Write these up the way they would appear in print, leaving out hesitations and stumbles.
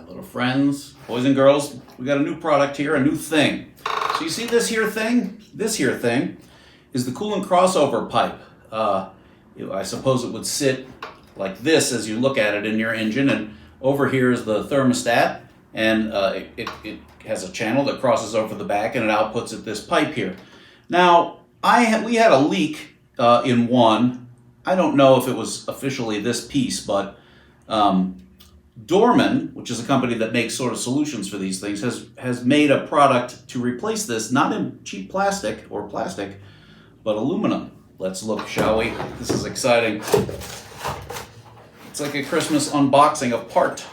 Little friends, boys and girls, we got a new product here, a new thing. So you see this here thing? This here thing is the coolant crossover pipe. I suppose it would sit like this as you look at it in your engine, and over here is the thermostat, and it has a channel that crosses over the back and it outputs at this pipe here. Now, we had a leak in one. I don't know if it was officially this piece, but Dorman, which is a company that makes sort of solutions for these things, has made a product to replace this, not in cheap plastic, but aluminum. Let's look, shall we? This is exciting. It's like a Christmas unboxing of part.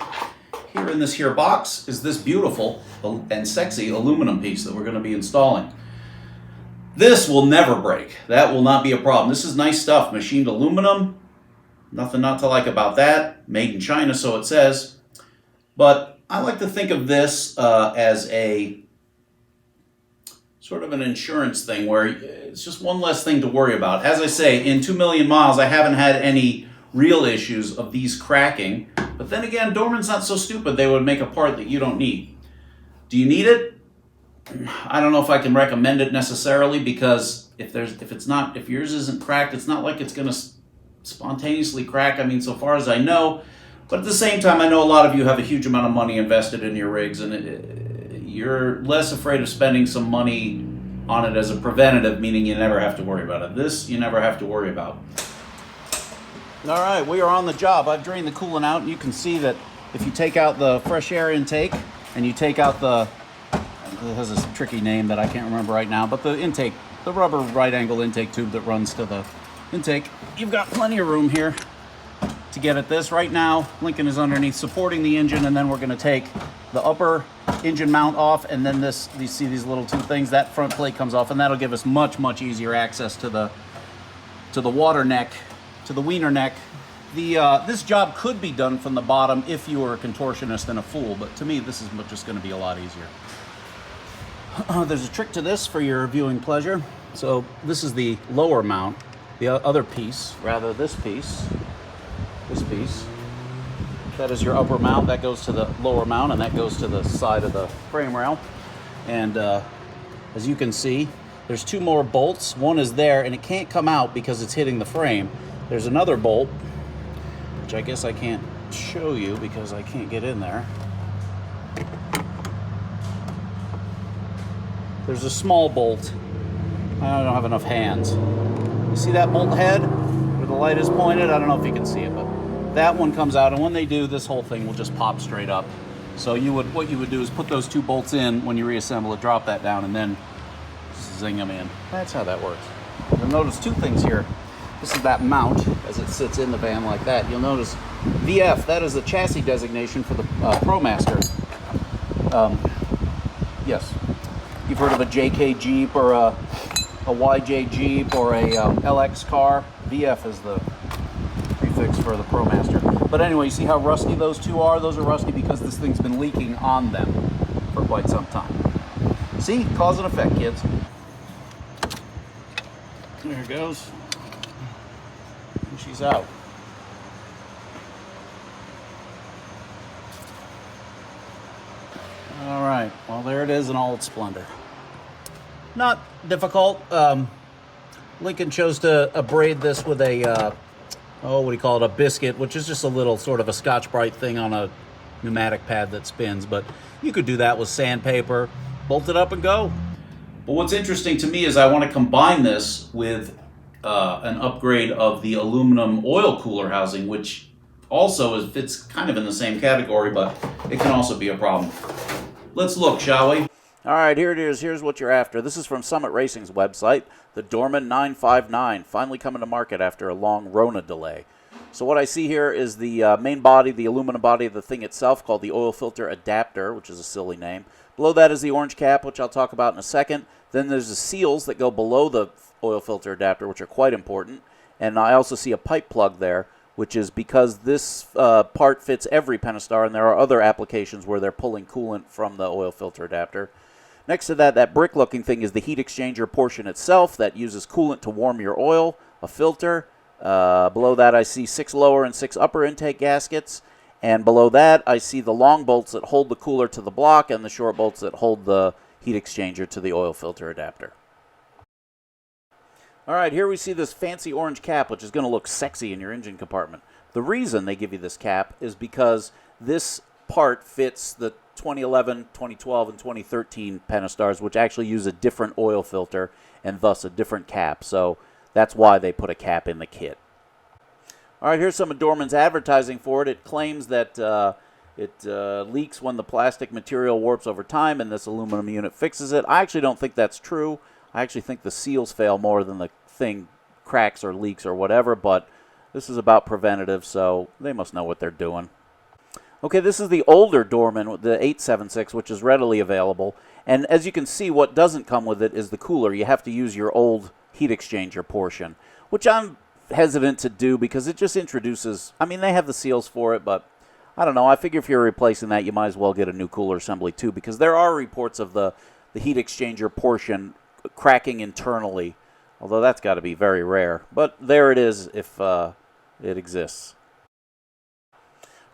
Here in this here box is this beautiful and sexy aluminum piece that we're going to be installing. This will never break. That will not be a problem. This is nice stuff, machined aluminum. Nothing not to like about that. Made in China, so it says. But I like to think of this as a sort of an insurance thing where it's just one less thing to worry about. As I say, in 2 million miles, I haven't had any real issues of these cracking. But then again, Dorman's not so stupid. They would make a part that you don't need. Do you need it? I don't know if I can recommend it necessarily, because if yours isn't cracked, it's not like it's going to spontaneously crack. I mean, so far as I know. But at the same time, I know a lot of you have a huge amount of money invested in your rigs, and you're less afraid of spending some money on it as a preventative, meaning you never have to worry about it. This, you never have to worry about. All right, we are on the job. I've drained the coolant out, and you can see that if you take out the fresh air intake and you take out it has a tricky name that I can't remember right now, but the intake, the rubber right angle intake tube that runs to the intake, you've got plenty of room here to get at this. Right now, Lincoln is underneath supporting the engine, and then we're going to take the upper engine mount off, and then this, you see these little two things, that front plate comes off, and that'll give us much easier access to the water neck, to the wiener neck. This job could be done from the bottom if you were a contortionist and a fool, but to me this is just going to be a lot easier. There's a trick to this for your viewing pleasure. So this is the lower mount, the other piece, rather this piece, that is your upper mount, that goes to the lower mount, and that goes to the side of the frame rail. And as you can see, there's two more bolts. One is there, and it can't come out because it's hitting the frame. There's another bolt, which I guess I can't show you because I can't get in there. There's a small bolt. I don't have enough hands. You see that bolt head where the light is pointed? I don't know if you can see it, but that one comes out, and when they do, this whole thing will just pop straight up. So what you would do is put those two bolts in when you reassemble it, drop that down, and then zing them in. That's how that works. You'll notice two things here. This is that mount as it sits in the van like that. You'll notice VF, that is the chassis designation for the Promaster. Yes. You've heard of a JK Jeep or a YJ Jeep or a LX car. VF is the prefix for the Promaster. But anyway, you see how rusty those two are? Those are rusty because this thing's been leaking on them for quite some time. See? Cause and effect, kids. There it goes. And she's out. All right, well, there it is in all its splendor. Not difficult. Lincoln chose to abrade this with a, what do you call it, a biscuit, which is just a little sort of a Scotch-Brite thing on a pneumatic pad that spins. But you could do that with sandpaper, bolt it up and go. But what's interesting to me is I want to combine this with an upgrade of the aluminum oil cooler housing, which also fits kind of in the same category, but it can also be a problem. Let's look, shall we? All right, here it is. Here's what you're after. This is from Summit Racing's website, the Dorman 959, finally coming to market after a long Rona delay. So what I see here is the main body, the aluminum body of the thing itself, called the oil filter adapter, which is a silly name. Below that is the orange cap, which I'll talk about in a second. Then there's the seals that go below the oil filter adapter, which are quite important. And I also see a pipe plug there, which is because this part fits every Pentastar, and there are other applications where they're pulling coolant from the oil filter adapter. Next to that, that brick-looking thing is the heat exchanger portion itself that uses coolant to warm your oil, a filter. Below that, I see 6 lower and 6 upper intake gaskets. And below that, I see the long bolts that hold the cooler to the block and the short bolts that hold the heat exchanger to the oil filter adapter. All right, here we see this fancy orange cap, which is going to look sexy in your engine compartment. The reason they give you this cap is because this part fits the 2011, 2012, and 2013 Penastars, which actually use a different oil filter and thus a different cap. So that's why they put a cap in the kit. All right, here's some of Dorman's advertising for it. It claims that it leaks when the plastic material warps over time, and this aluminum unit fixes it. I actually don't think that's true. I actually think the seals fail more than the thing cracks or leaks or whatever, but this is about preventative, so they must know what they're doing. Okay, this is the older Dorman, the 876, which is readily available. And as you can see, what doesn't come with it is the cooler. You have to use your old heat exchanger portion, which I'm hesitant to do because it just introduces, I mean, they have the seals for it, but I don't know. I figure if you're replacing that, you might as well get a new cooler assembly too, because there are reports of the heat exchanger portion cracking internally, although that's got to be very rare. But there it is if it exists.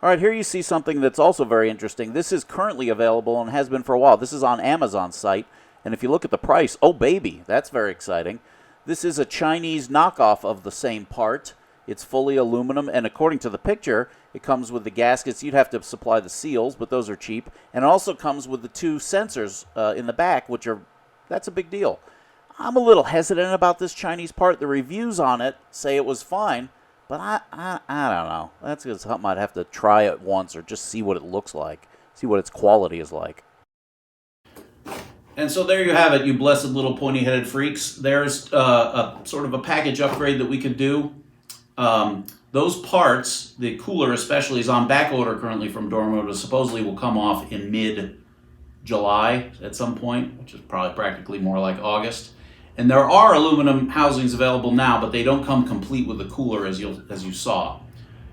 All right, here you see something that's also very interesting. This is currently available and has been for a while. This is on Amazon's site, and if you look at the price, oh baby, that's very exciting. This is a Chinese knockoff of the same part. It's fully aluminum, and according to the picture, it comes with the gaskets. You'd have to supply the seals, but those are cheap. And it also comes with the two sensors in the back, which are, that's a big deal. I'm a little hesitant about this Chinese part. The reviews on it say it was fine, but I don't know. That's something I'd have to try it once or just see what it looks like, see what its quality is like. And so there you have it, you blessed little pointy-headed freaks. There's a sort of a package upgrade that we could do. Those parts, the cooler especially, is on back order currently from Dorman, but supposedly will come off in mid-July at some point, which is probably practically more like August. And there are aluminum housings available now, but they don't come complete with the cooler as you saw.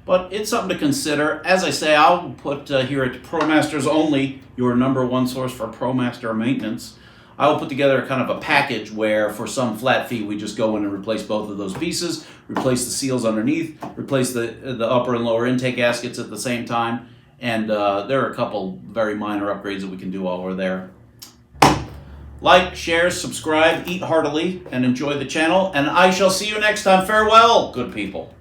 But it's something to consider. As I say, I'll put here at ProMasters Only, your #1 source for ProMaster maintenance, I will put together kind of a package where for some flat fee we just go in and replace both of those pieces, replace the seals underneath, replace the upper and lower intake gaskets at the same time, and there are a couple very minor upgrades that we can do while we're there. Like, share, subscribe, eat heartily, and enjoy the channel, and I shall see you next time. Farewell, good people.